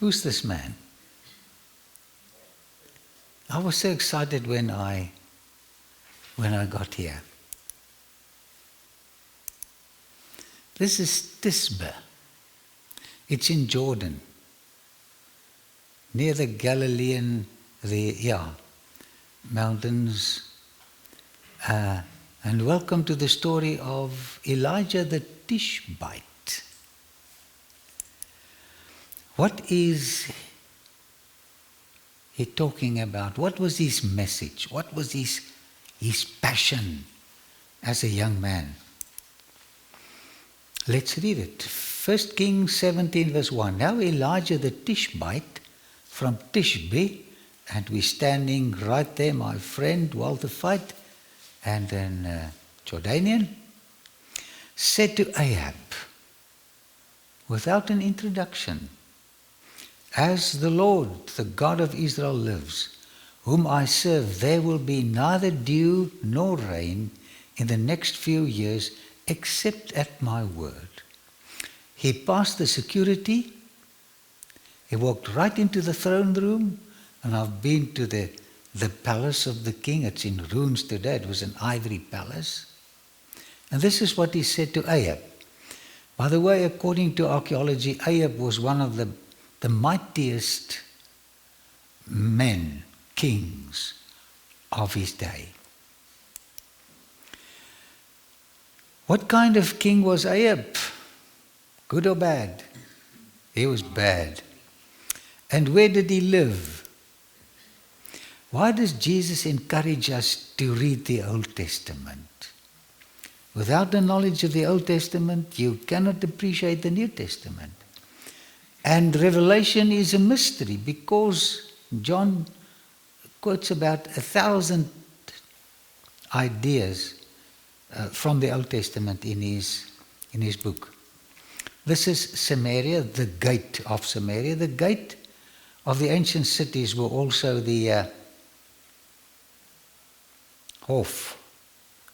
Who's this man? I was so excited when I got here. This is Tisbe. It's in Jordan, near the Galilean, mountains. And welcome to the story of Elijah the Tishbite. What is he talking about? What was his message? What was his passion as a young man? Let's read it. 1 Kings 17 verse 1. Now Elijah the Tishbite from Tishbe, and we're standing right there, my friend Walter Fight, and then Jordanian, said to Ahab, without an introduction, as the Lord, the God of Israel lives, whom I serve, there will be neither dew nor rain in the next few years except at my word. He passed the security. He walked right into the throne room, and I've been to the palace of the king. It's in ruins today. It was an ivory palace. And this is what he said to Ahab. By the way, according to archaeology, Ahab was one of the mightiest men, kings of his day. What kind of king was Ahab? Good or bad? He was bad. And where did he live? Why does Jesus encourage us to read the Old Testament? Without the knowledge of the Old Testament, you cannot appreciate the New Testament. And Revelation is a mystery because John quotes about 1,000 ideas from the Old Testament in his book. This is Samaria, the gate of Samaria. The gate of the ancient cities were also the Hof,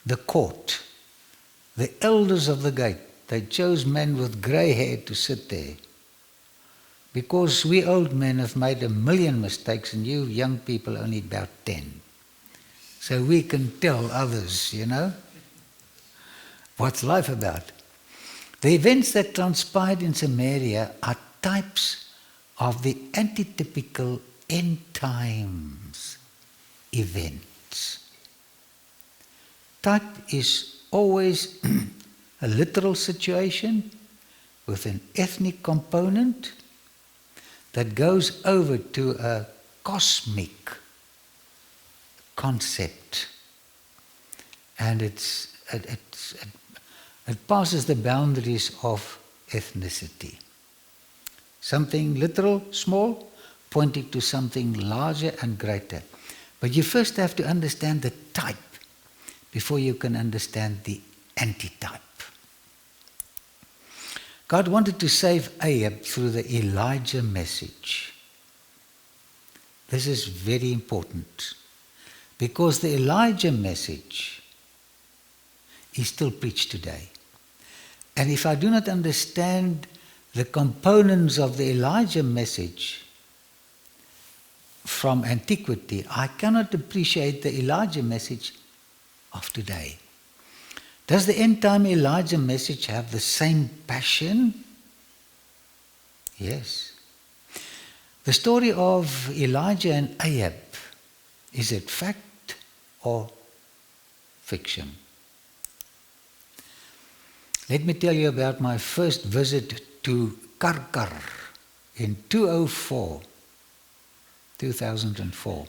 the court, the elders of the gate. They chose men with grey hair to sit there. Because we old men have made 1,000,000 mistakes and you young people only about 10. So we can tell others, what's life about. The events that transpired in Samaria are types of the antitypical end times events. Type is always a literal situation with an ethnic component that goes over to a cosmic concept. And it passes the boundaries of ethnicity. Something literal, small, pointing to something larger and greater. But you first have to understand the type before you can understand the antitype. God wanted to save Ahab through the Elijah message. This is very important because the Elijah message is still preached today. And if I do not understand the components of the Elijah message from antiquity, I cannot appreciate the Elijah message of today. Does the end time Elijah message have the same passion? Yes. The story of Elijah and Ahab, is it fact or fiction? Let me tell you about my first visit to Karkar in 2004.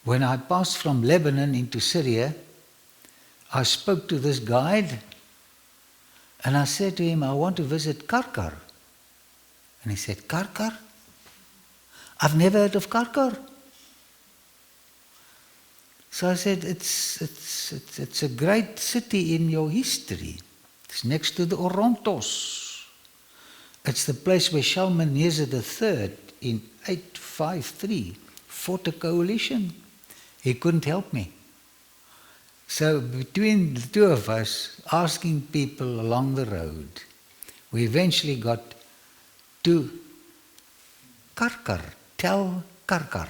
When I passed from Lebanon into Syria, I spoke to this guide and I said to him, I want to visit Karkar. And he said, Karkar? I've never heard of Karkar. So I said, it's a great city in your history. It's next to the Orontos. It's the place where Shalmaneser III in 853 fought a coalition. He couldn't help me. So between the two of us, asking people along the road, we eventually got to Karkar, Tel Karkar.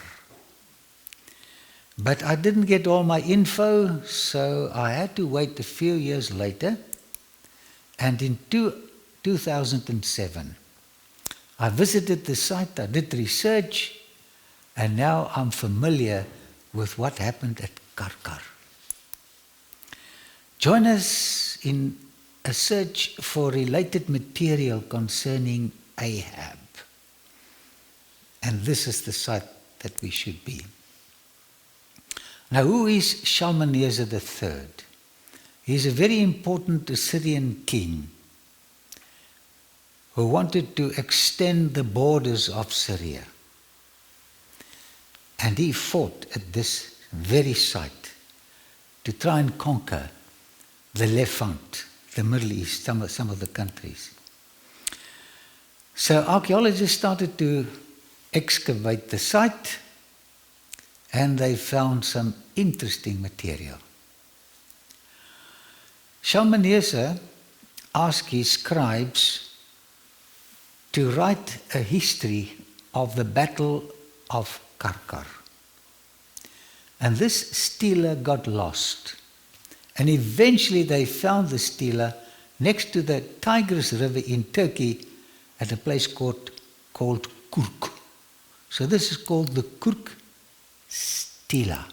But I didn't get all my info, so I had to wait a few years later. And in 2007, I visited the site, I did research, and now I'm familiar with what happened at Karkar. Join us in a search for related material concerning Ahab. And this is the site that we should be. Now, who is Shalmaneser III? He is a very important Assyrian king who wanted to extend the borders of Syria. And he fought at this very site to try and conquer the Levant, the Middle East, some of the countries. So archaeologists started to excavate the site, and they found some interesting material. Shalmaneser asked his scribes to write a history of the Battle of Karkar. And this stela got lost. And eventually they found the stela next to the Tigris River in Turkey at a place called Kurk. So this is called the Kurk stela.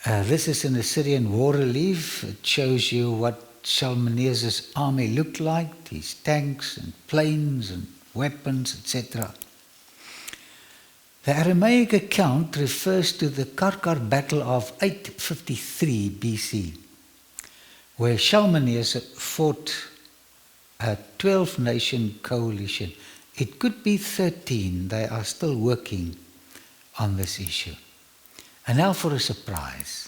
This is an Assyrian war relief. It shows you what Shalmaneser's army looked like, his tanks and planes and weapons, etc. The Aramaic account refers to the Karkar battle of 853 BC, where Shalmaneser fought a 12-nation coalition. It could be 13. They are still working on this issue. And now for a surprise.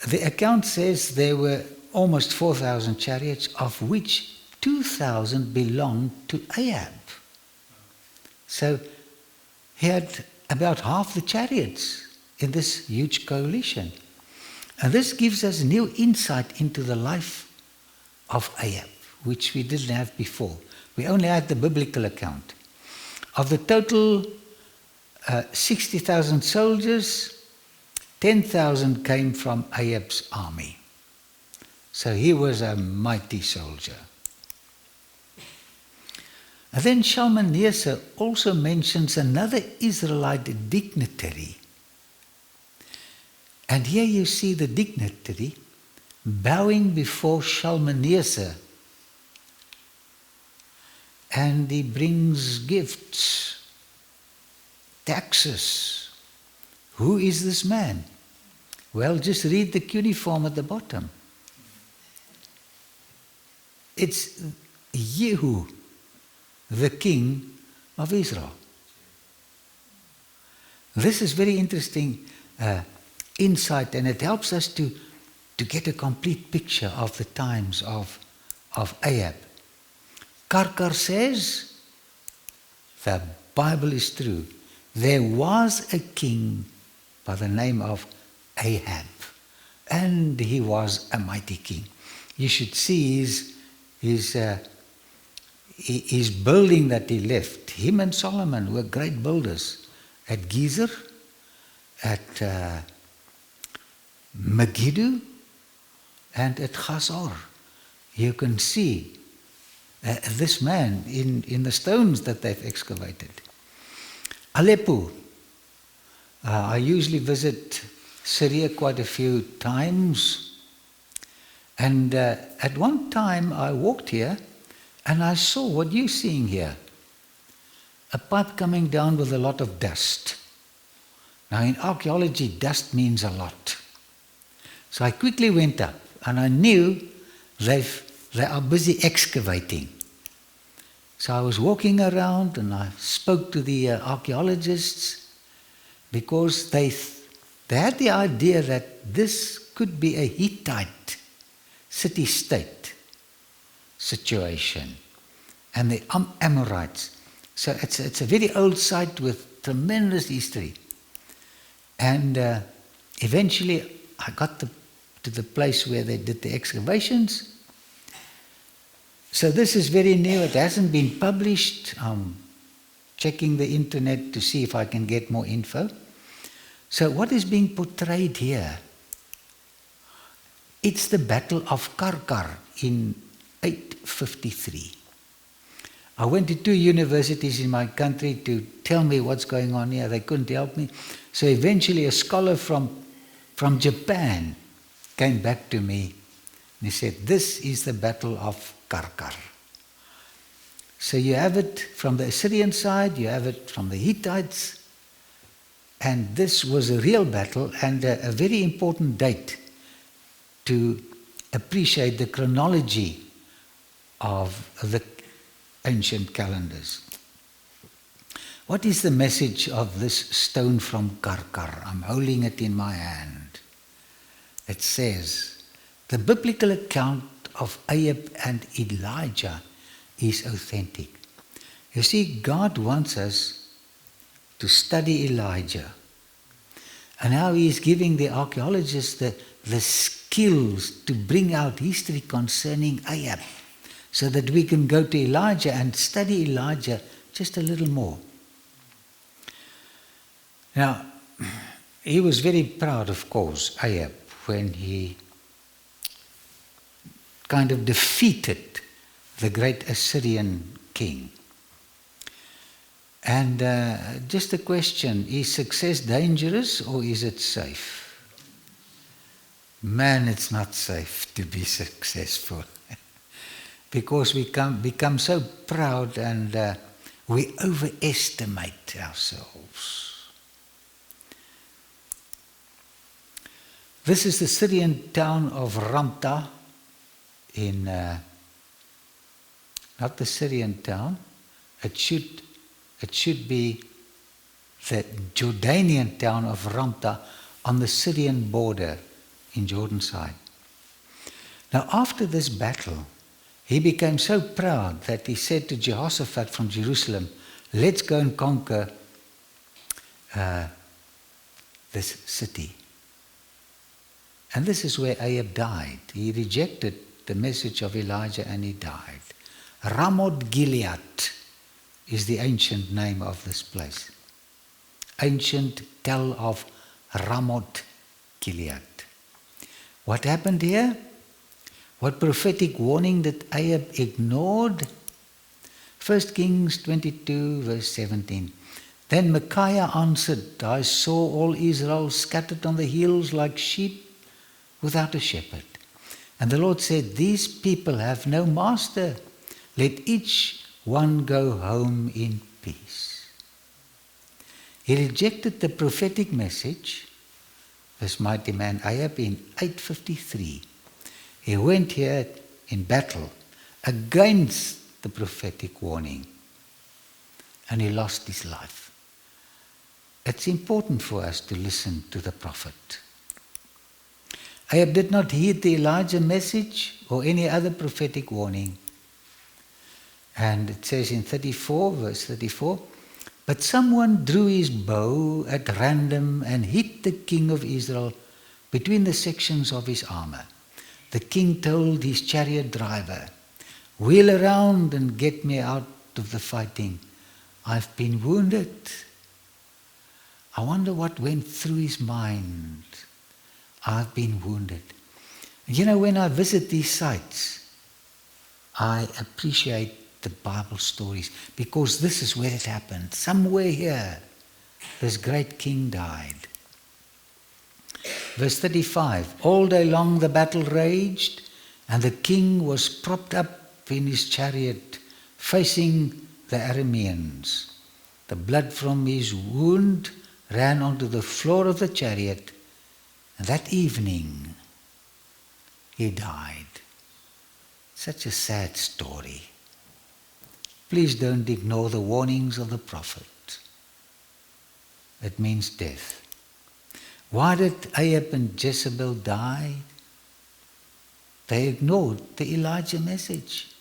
The account says there were almost 4,000 chariots, of which 2,000 belonged to Ahab. So he had about half the chariots in this huge coalition. And this gives us new insight into the life of Ahab, which we didn't have before. We only had the biblical account. Of the total 60,000 soldiers, 10,000 came from Ahab's army. So he was a mighty soldier. And then Shalmaneser also mentions another Israelite dignitary. And here you see the dignitary bowing before Shalmaneser. And he brings gifts, taxes. Who is this man? Well, just read the cuneiform at the bottom. It's Jehu, the king of Israel. This is very interesting insight, and it helps us to get a complete picture of the times of Ahab. Karkar says, the Bible is true. There was a king by the name of Ahab, and he was a mighty king. You should see his building that he left. Him and Solomon were great builders at Gezer, at Megiddo, and at Hazor. You can see this man in the stones that they've excavated. Aleppo. I usually visit Syria quite a few times. And at one time I walked here and I saw what you're seeing here. A pipe coming down with a lot of dust. Now in archaeology, dust means a lot. So I quickly went up and I knew they are busy excavating. So I was walking around and I spoke to the archaeologists because they had the idea that this could be a Hittite city-state situation, and the Amorites. So it's a very old site with tremendous history. And eventually I got to the place where they did the excavations. So this is very new. It hasn't been published. I'm checking the internet to see if I can get more info. So what is being portrayed here? It's the Battle of Karkar in 853. I went to 2 universities in my country to tell me what's going on here. They couldn't help me. So eventually a scholar from Japan came back to me and he said, this is the Battle of Karkar. So you have it from the Assyrian side, you have it from the Hittites, and this was a real battle and a very important date to appreciate the chronology of the ancient calendars. What is the message of this stone from Karkar? I'm holding it in my hand. It says, the biblical account of Ahab and Elijah is authentic. You see, God wants us to study Elijah. And now He is giving the archaeologists the skills to bring out history concerning Ahab, so that we can go to Elijah and study Elijah just a little more. Now, he was very proud, of course, Ahab, when he kind of defeated the great Assyrian king. And just a question, is success dangerous or is it safe? Man, it's not safe to be successful. Because we become so proud and we overestimate ourselves. This is the Syrian town of Ramta in, not the Syrian town, it should be the Jordanian town of Ramta on the Syrian border in Jordan side. Now after this battle, he became so proud that he said to Jehoshaphat from Jerusalem, let's go and conquer this city. And this is where Ahab died. He rejected the message of Elijah and he died. Ramoth Gilead is the ancient name of this place. Ancient tell of Ramoth Gilead. What happened here? What prophetic warning that Ahab ignored? 1 Kings 22 verse 17. Then Micaiah answered, I saw all Israel scattered on the hills like sheep without a shepherd. And the Lord said, these people have no master. Let each one go home in peace. He rejected the prophetic message, this mighty man Ahab, in 853. He went here in battle against the prophetic warning and he lost his life. It's important for us to listen to the prophet. Ahab did not heed the Elijah message or any other prophetic warning. And it says in 34, verse 34, but someone drew his bow at random and hit the king of Israel between the sections of his armor. The king told his chariot driver, wheel around and get me out of the fighting. I've been wounded. I wonder what went through his mind. I've been wounded. You know, when I visit these sites, I appreciate the Bible stories because this is where it happened. Somewhere here, this great king died. Verse 35, all day long the battle raged, and the king was propped up in his chariot, facing the Arameans. The blood from his wound ran onto the floor of the chariot, and that evening he died. Such a sad story. Please don't ignore the warnings of the prophet. It means death. Why did Ahab and Jezebel die? They ignored the Elijah message.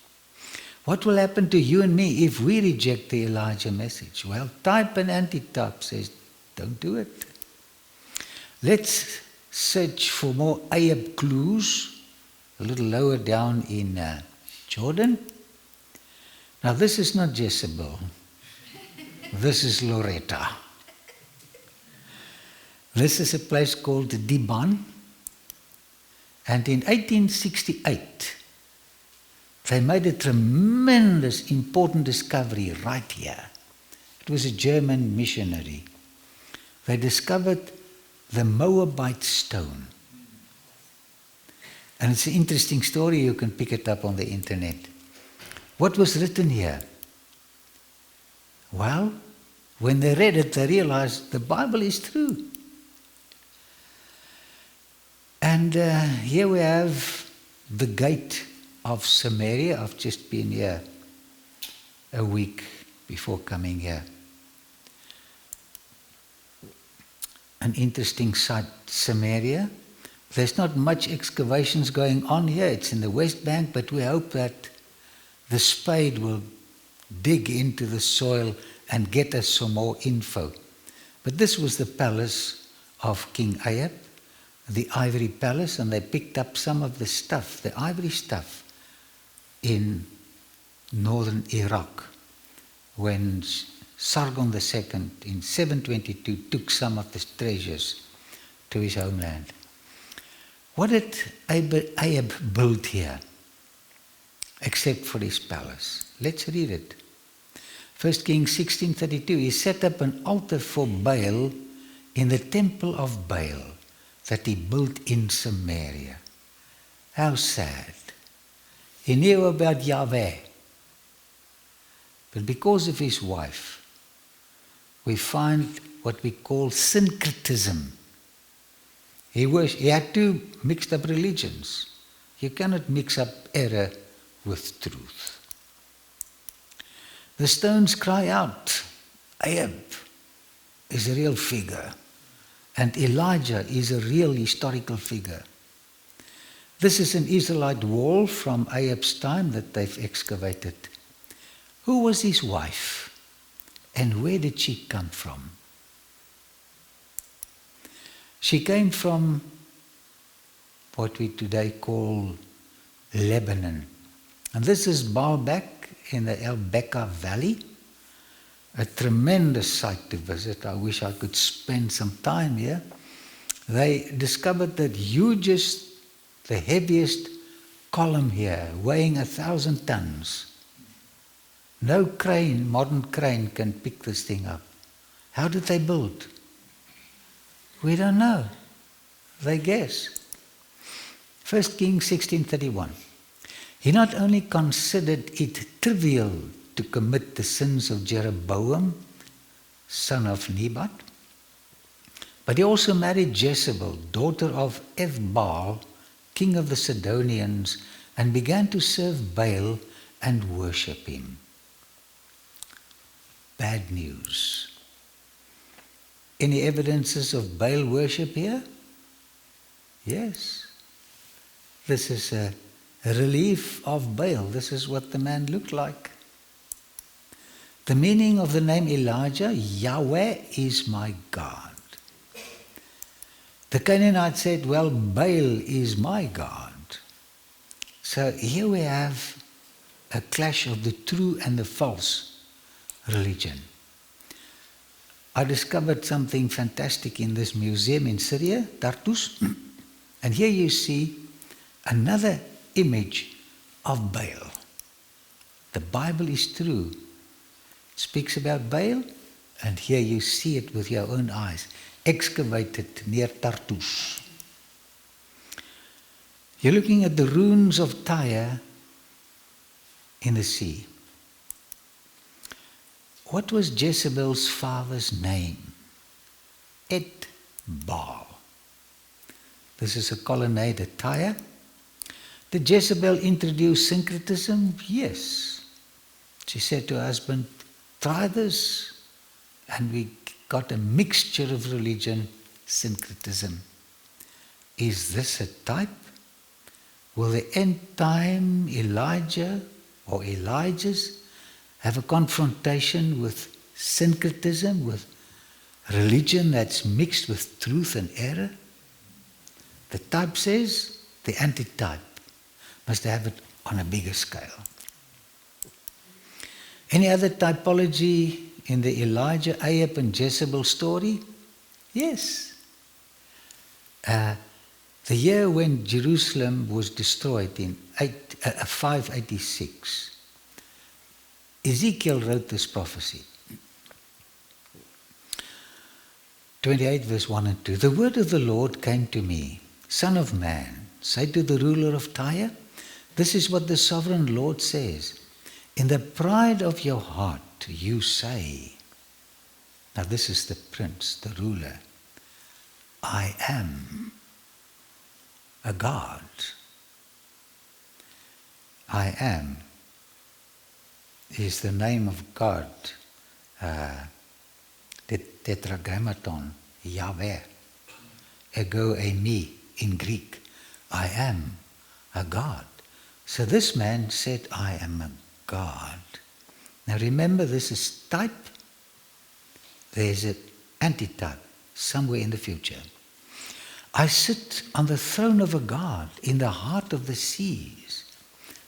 What will happen to you and me if we reject the Elijah message? Well, type and anti-type says, don't do it. Let's search for more Ahab clues a little lower down in Jordan. Now this is not Jezebel. This is Loretta. This is a place called Dibon. And in 1868, they made a tremendous, important discovery right here. It was a German missionary. They discovered the Moabite stone. And it's an interesting story. You can pick it up on the internet. What was written here? Well, when they read it, they realized the Bible is true. And here we have the gate of Samaria. I've just been here a week before coming here. An interesting site, Samaria. There's not much excavations going on here. It's in the West Bank, but we hope that the spade will dig into the soil and get us some more info. But this was the palace of King Ahab, the ivory palace, and they picked up some of the stuff, the ivory stuff, in northern Iraq when Sargon II in 722 took some of the treasures to his homeland. What did Ahab build here, except for his palace? Let's read it. 1 Kings 16:32, he set up an altar for Baal in the temple of Baal that he built in Samaria. How sad. He knew about Yahweh. But because of his wife, we find what we call syncretism. He had two mixed up religions. You cannot mix up error with truth. The stones cry out, Ahab is a real figure, and Elijah is a real historical figure. This is an Israelite wall from Ahab's time that they've excavated. Who was his wife, and where did she come from? She came from what we today call Lebanon. And this is Baalbek in the El Bekaa Valley. A tremendous site to visit. I wish I could spend some time here. They discovered that hugest, the heaviest column here, weighing 1,000 tons. No crane, modern crane, can pick this thing up. How did they build? We don't know. They guess. 1 Kings 16:31. He not only considered it trivial to commit the sins of Jeroboam, son of Nebat, but he also married Jezebel, daughter of Ethbaal, king of the Sidonians, and began to serve Baal and worship him. Bad news. Any evidences of Baal worship here? Yes. This is a relief of Baal. This is what the man looked like. The meaning of the name Elijah, Yahweh is my God. The Canaanite said, well, Baal is my God. So here we have a clash of the true and the false religion. I discovered something fantastic in this museum in Syria, Tartus, and here you see another image of Baal. The Bible is true. It speaks about Baal, and here you see it with your own eyes, excavated near Tartus. You're looking at the ruins of Tyre in the sea. What was Jezebel's father's name? Ethbaal. This is a colonnade at Tyre. Did Jezebel introduce syncretism? Yes. She said to her husband, try this. And we got a mixture of religion, syncretism. Is this a type? Will the end time Elijah or Elijahs have a confrontation with syncretism, with religion that's mixed with truth and error? The type says the antitype must have it on a bigger scale. Any other typology in the Elijah, Ahab and Jezebel story? Yes. The year when Jerusalem was destroyed in 586, Ezekiel wrote this prophecy. 28 verse 1 and 2. The word of the Lord came to me, Son of man, say to the ruler of Tyre, this is what the sovereign Lord says. In the pride of your heart you say, now this is the prince, the ruler, I am a God. I am is the name of God, the tetragrammaton, Yahweh, ego eimi in Greek. I am a God. So this man said, I am a God. Now remember, this is type. There's an antitype somewhere in the future. I sit on the throne of a God in the heart of the seas.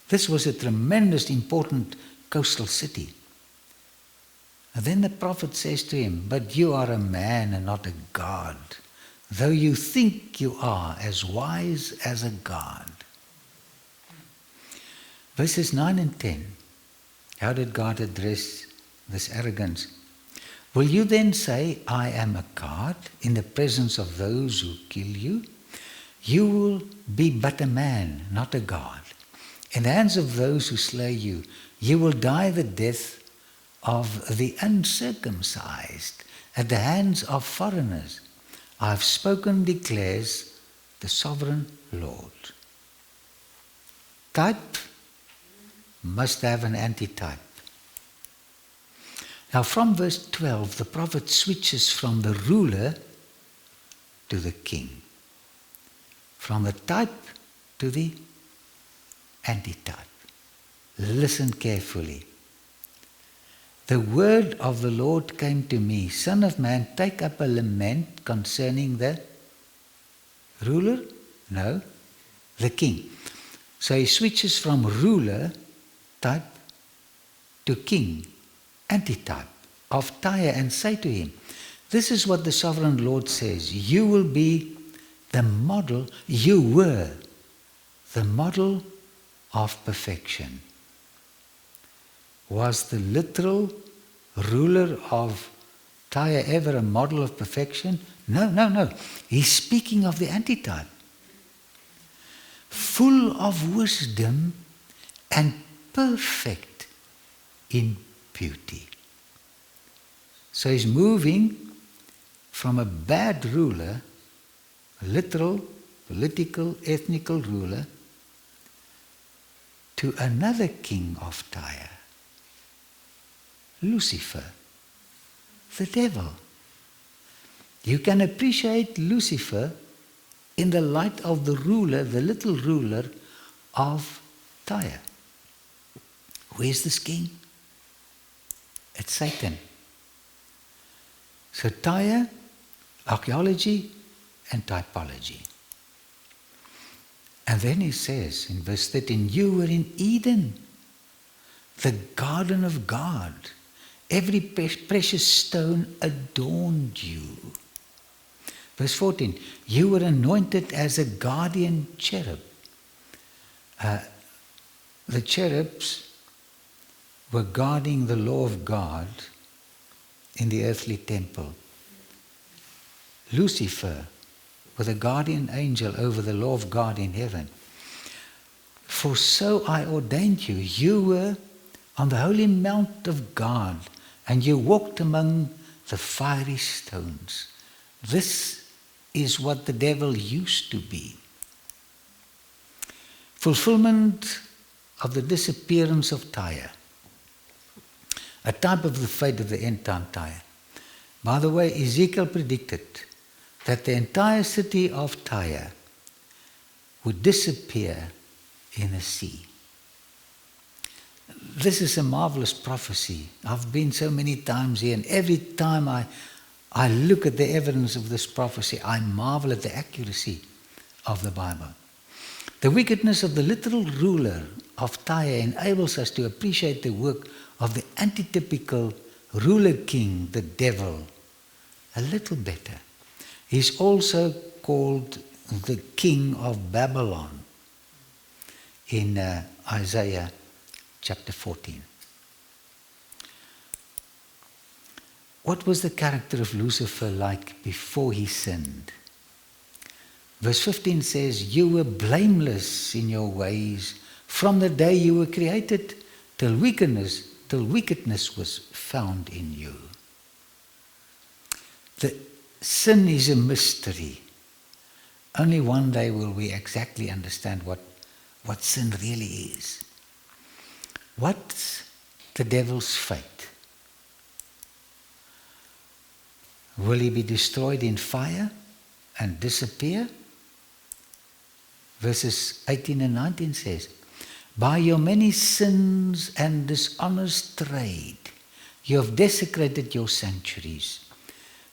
This was a tremendous important coastal city. And then the prophet says to him, but you are a man and not a God, though you think you are as wise as a God. Verses 9 and 10. How did God address this arrogance? Will you then say, I am a God in the presence of those who kill you? You will be but a man, not a God. In the hands of those who slay you, you will die the death of the uncircumcised at the hands of foreigners. I have spoken, declares the sovereign Lord. Type must have an antitype. Now from verse 12, the prophet switches from the ruler to the king. From the type to the antitype. Listen carefully. The word of the Lord came to me, Son of man, take up a lament concerning the ruler? No, the king. So he switches from ruler, type, to king, antitype of Tyre, and say to him, this is what the sovereign Lord says, you will be the model, you were the model of perfection. Was the literal ruler of Tyre ever a model of perfection? No. He's speaking of the antitype. Full of wisdom and perfect in beauty. So he's moving from a bad ruler, a literal, political, ethnical ruler, to another king of Tyre, Lucifer, the devil. You can appreciate Lucifer in the light of the ruler, the little ruler of Tyre. Where's this king? It's Satan. So Tyre, archaeology, and typology. And then he says in verse 13, you were in Eden, the garden of God. Every precious stone adorned you. Verse 14, you were anointed as a guardian cherub. The cherubs were guarding the law of God in the earthly temple. Lucifer was a guardian angel over the law of God in heaven. For so I ordained you. You were on the holy mount of God, and you walked among the fiery stones. This is what the devil used to be. Fulfillment of the disappearance of Tyre. A type of the fate of the end time Tyre. By the way, Ezekiel predicted that the entire city of Tyre would disappear in the sea. This is a marvelous prophecy. I've been so many times here, and every time I look at the evidence of this prophecy, I marvel at the accuracy of the Bible. The wickedness of the literal ruler of Tyre enables us to appreciate the work of the antitypical ruler king, the devil, a little better. He's also called the king of Babylon in Isaiah chapter 14. What was the character of Lucifer like before he sinned? Verse 15 says, you were blameless in your ways from the day you were created till wickedness was found in you. The sin is a mystery. Only one day will we exactly understand what sin really is. What's the devil's fate? Will he be destroyed in fire and disappear? Verses 18 and 19 says, by your many sins and dishonest trade, you have desecrated your sanctuaries.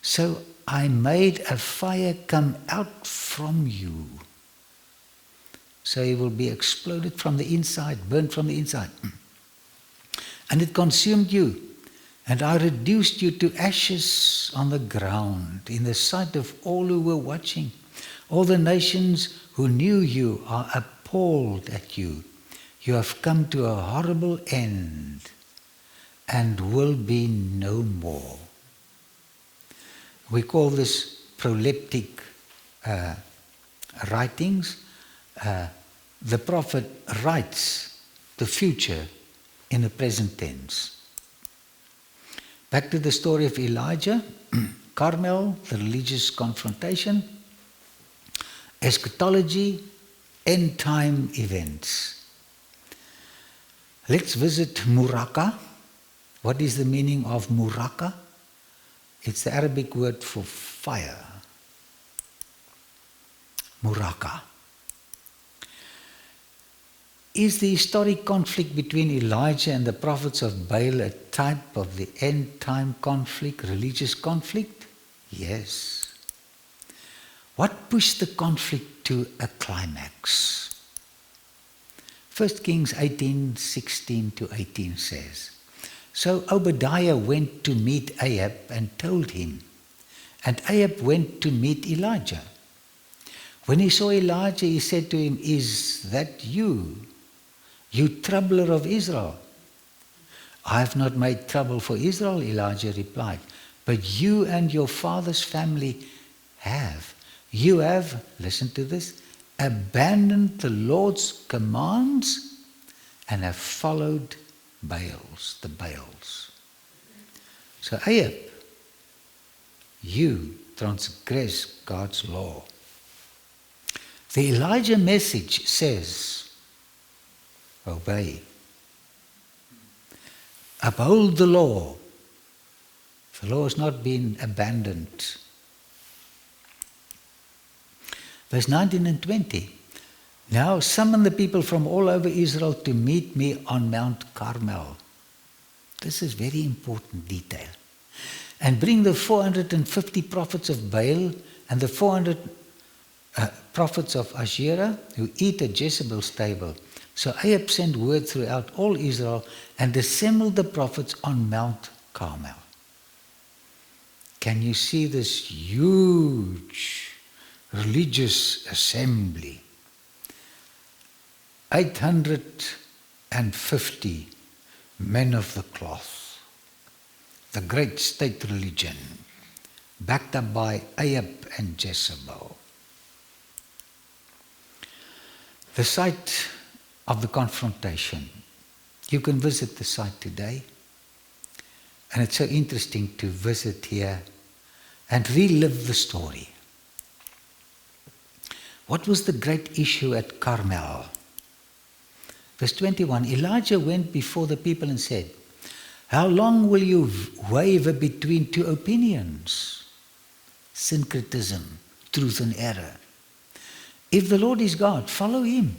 So I made a fire come out from you. So he will be exploded from the inside, burnt from the inside. And it consumed you. And I reduced you to ashes on the ground in the sight of all who were watching. All the nations who knew you are appalled at you. You have come to a horrible end and will be no more. We call this proleptic writings. The prophet writes the future in the present tense. Back to the story of Elijah, Carmel, the religious confrontation, eschatology, end time events. Let's visit Muraka. What is the meaning of Muraka? It's the Arabic word for fire. Muraka. Is the historic conflict between Elijah and the prophets of Baal a type of the end time conflict, religious conflict? Yes. What pushed the conflict to a climax? 1 Kings 18:16 to 18 says, so Obadiah went to meet Ahab and told him, and Ahab went to meet Elijah. When he saw Elijah, he said to him, is that you troubler of Israel? I have not made trouble for Israel, Elijah replied, but you and your father's family have. You have, listen to this, abandoned the Lord's commands and have followed the Baals. So Ahab, you transgress God's law. The Elijah message says, obey. Uphold the law. The law has not been abandoned. Verse 19 and 20. Now summon the people from all over Israel to meet me on Mount Carmel. This is very important detail. And bring the 450 prophets of Baal and the 400 prophets of Assyrian who eat at Jezebel's table. So Ahab sent word throughout all Israel and assembled the prophets on Mount Carmel. Can you see this huge religious assembly? 850 men of the cloth, the great state religion, backed up by Ahab and Jezebel. The site of the confrontation. You can visit the site today. And it's so interesting to visit here and relive the story. What was the great issue at Carmel? Verse 21, Elijah went before the people and said, how long will you waver between two opinions? Syncretism, truth and error. If the Lord is God, follow him.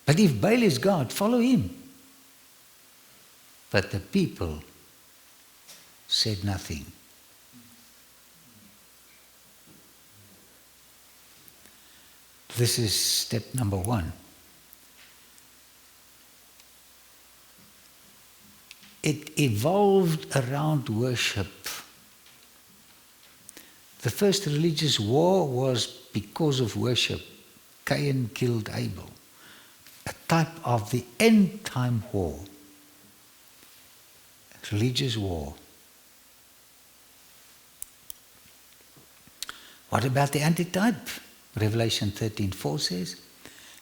But if Baal is God, follow him. But the people said nothing. This is step number 1. it evolved around worship. The first religious war was because of worship. Cain killed Abel. A type of the end time war. Religious war. What about the antitype? Revelation 13:4 says,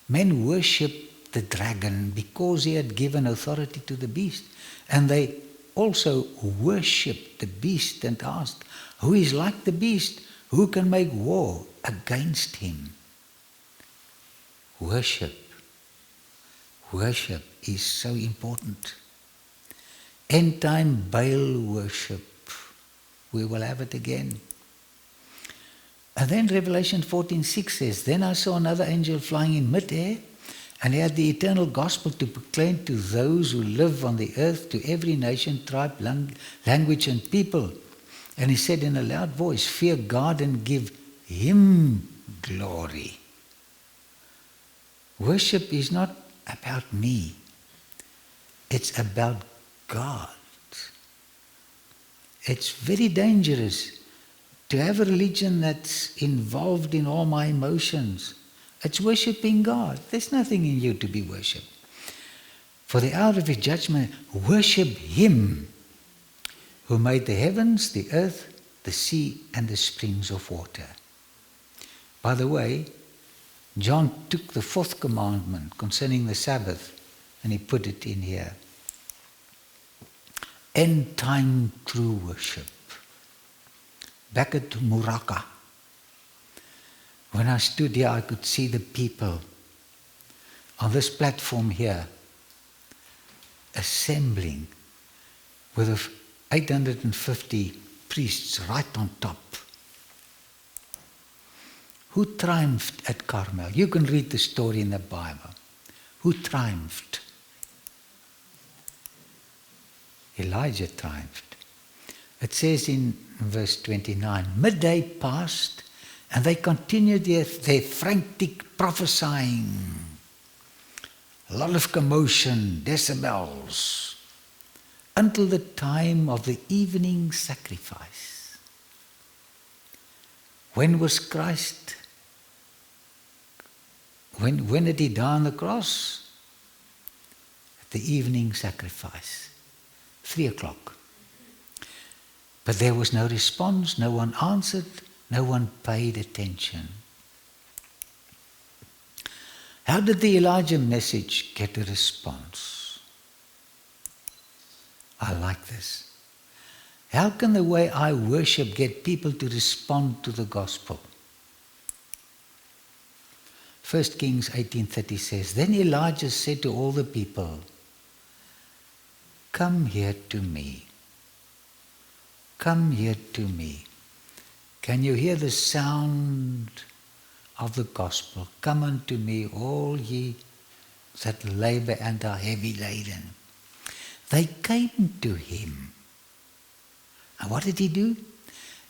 men worshipped the dragon because he had given authority to the beast. And they also worshipped the beast and asked, who is like the beast? Who can make war against him? Worship. Worship is so important. End time Baal worship. We will have it again. And then Revelation 14:6 says, then I saw another angel flying in mid-air, and he had the eternal gospel to proclaim to those who live on the earth, to every nation, tribe, language and people. And he said in a loud voice, fear God and give him glory. Worship is not about me. It's about God. It's very dangerous to have a religion that's involved in all my emotions. It's worshipping God. There's nothing in you to be worshipped. For the hour of his judgment, worship him who made the heavens, the earth, the sea, and the springs of water. By the way, John took the fourth commandment concerning the Sabbath and he put it in here. End time true worship. Back at Muraka, when I stood here, I could see the people on this platform here assembling with 850 priests right on top. Who triumphed at Carmel? You can read the story in the Bible. Who triumphed? Elijah triumphed. It says in verse 29, midday passed, and they continued their frantic prophesying. A lot of commotion, decibels, until the time of the evening sacrifice. When was Christ? When did he die on the cross? At the evening sacrifice, 3:00. But there was no response, no one answered, no one paid attention. How did the Elijah message get a response? I like this. How can the way I worship get people to respond to the gospel? 1 Kings 18:30 says, then Elijah said to all the people, come here to me. Come here to me. Can you hear the sound of the gospel? Come unto me, all ye that labor and are heavy laden. They came to him. And what did he do?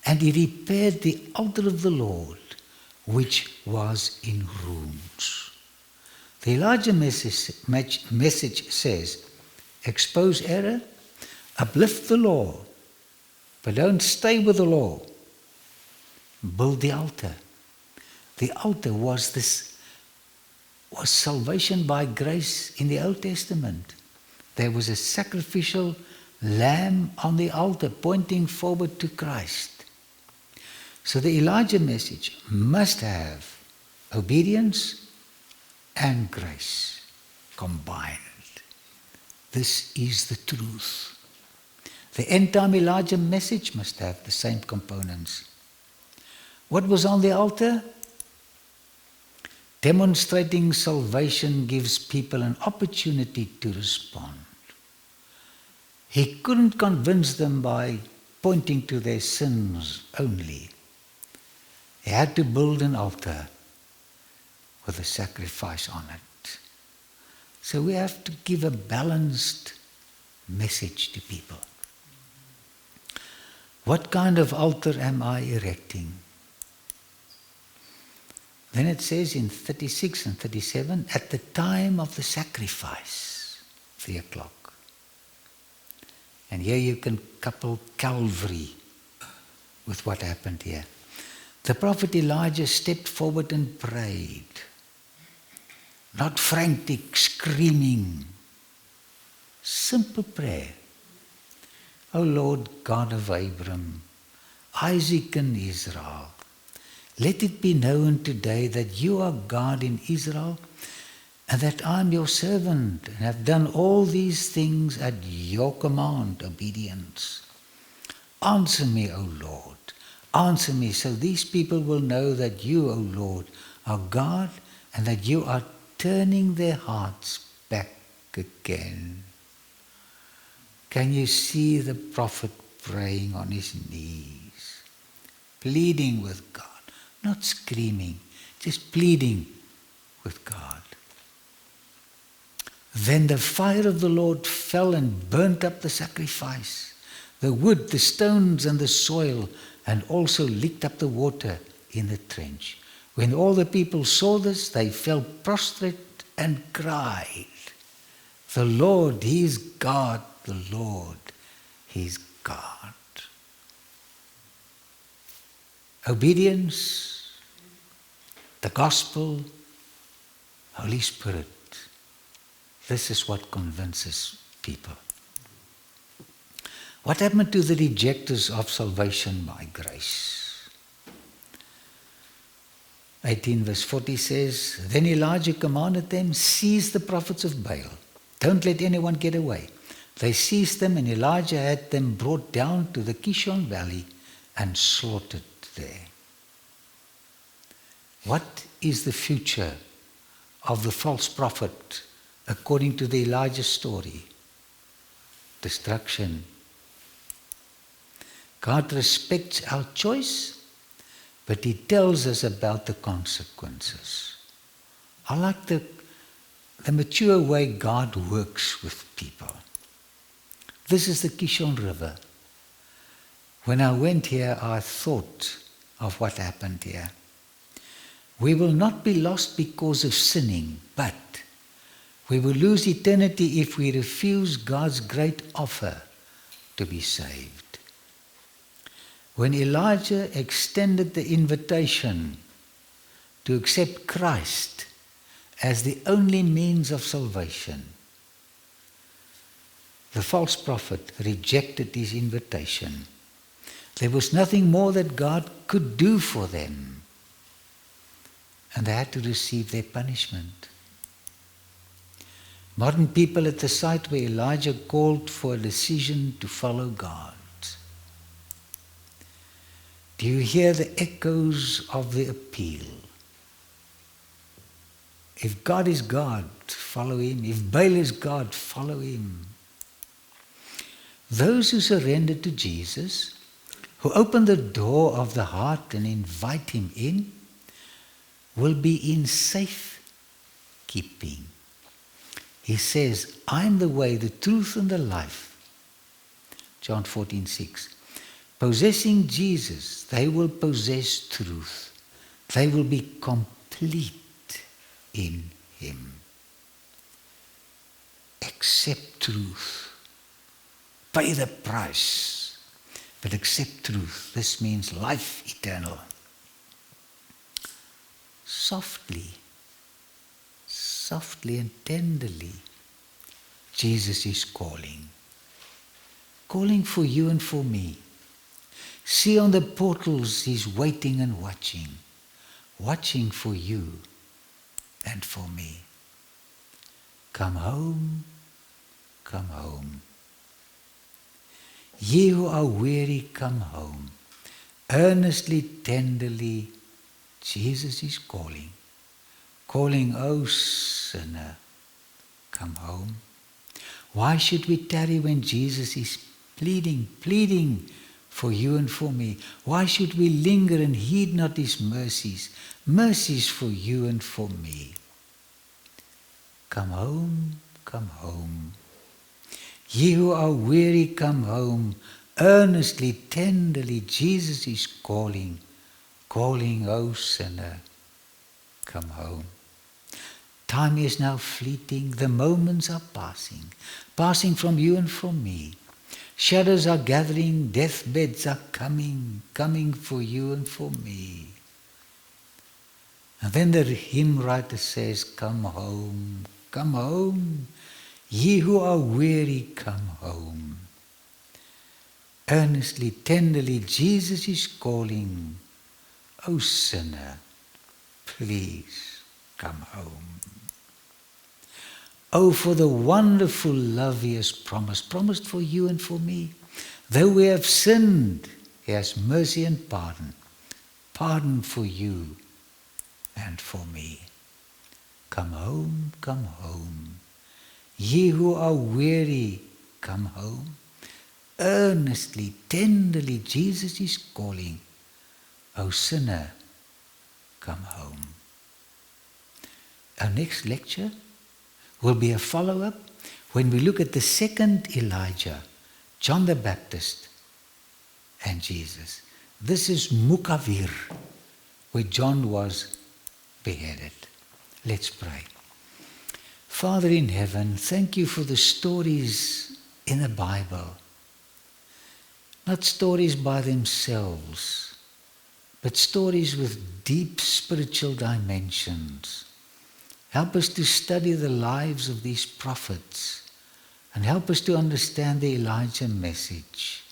And he repaired the altar of the Lord, which was in ruins. The Elijah message says, expose error, uplift the law, but don't stay with the law. Build the altar. The altar was salvation by grace in the Old Testament. There was a sacrificial lamb on the altar pointing forward to Christ. So the Elijah message must have obedience and grace combined. This is the truth. The end time Elijah message must have the same components. What was on the altar? Demonstrating salvation gives people an opportunity to respond. He couldn't convince them by pointing to their sins only. He had to build an altar with a sacrifice on it. So we have to give a balanced message to people. What kind of altar am I erecting? Then it says in 36 and 37, at the time of the sacrifice, 3:00. And here you can couple Calvary with what happened here. The prophet Elijah stepped forward and prayed. Not frantic, screaming. Simple prayer. O Lord God of Abraham, Isaac and Israel, let it be known today that you are God in Israel, and that I am your servant, and have done all these things at your command, obedience. Answer me, O Lord. Answer me, so these people will know that you, O Lord, are God, and that you are turning their hearts back again. Can you see the prophet praying on his knees, pleading with God, not screaming, just pleading with God? Then the fire of the Lord fell and burnt up the sacrifice, the wood, the stones, and the soil, and also licked up the water in the trench. When all the people saw this, they fell prostrate and cried, "The Lord, He is God, the Lord, He is God." Obedience, the gospel, Holy Spirit. This is what convinces people. What happened to the rejectors of salvation by grace? 18 verse 40 says, Then Elijah commanded them, seize the prophets of Baal. Don't let anyone get away. They seized them, and Elijah had them brought down to the Kishon Valley and slaughtered there. What is the future of the false prophet according to the Elijah story? Destruction. God respects our choice, but He tells us about the consequences. I like the mature way God works with people. This is the Kishon River. When I went here, I thought of what happened here. We will not be lost because of sinning, but we will lose eternity if we refuse God's great offer to be saved. When Elijah extended the invitation to accept Christ as the only means of salvation, the false prophet rejected his invitation. There was nothing more that God could do for them, and they had to receive their punishment. Modern people at the site where Elijah called for a decision to follow God. Do you hear the echoes of the appeal? If God is God, follow Him. If Baal is God, follow Him. Those who surrender to Jesus, who open the door of the heart and invite Him in, will be in safe keeping. He says, I am the way, the truth, and the life. John 14:6. Possessing Jesus, they will possess truth. They will be complete in Him. Accept truth. Pay the price. But accept truth. This means life eternal. Softly and tenderly, Jesus is calling. Calling for you and for me. See on the portals, He's waiting and watching for you and for me. Come home, come home. Ye who are weary, come home. Earnestly, tenderly, Jesus is calling. Calling, O sinner, come home. Why should we tarry when Jesus is pleading for you and for me? Why should we linger and heed not His mercies? Mercies for you and for me. Come home, come home. Ye who are weary, come home. Earnestly, tenderly, Jesus is calling, O sinner, come home. Time is now fleeting, the moments are passing from you and from me. Shadows are gathering, deathbeds are coming for you and for me. And then the hymn writer says, come home, ye who are weary, come home. Earnestly, tenderly, Jesus is calling, O sinner, please come home. Oh, for the wonderful love he has promised for you and for me. Though we have sinned, he has mercy and pardon for you and for me. Come home. Ye who are weary, come home. Earnestly, tenderly, Jesus is calling, O sinner, come home. Our next lecture will be a follow-up when we look at the second Elijah, John the Baptist, and Jesus. This is Mukavir, where John was beheaded. Let's pray. Father in heaven, thank you for the stories in the Bible. Not stories by themselves, but stories with deep spiritual dimensions. Help us to study the lives of these prophets and help us to understand the Elijah message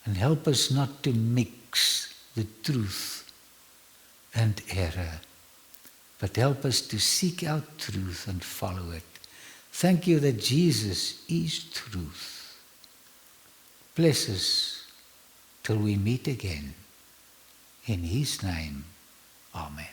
and help us not to mix the truth and error, but help us to seek out truth and follow it. Thank you that Jesus is truth. Bless us till we meet again. In his name, amen.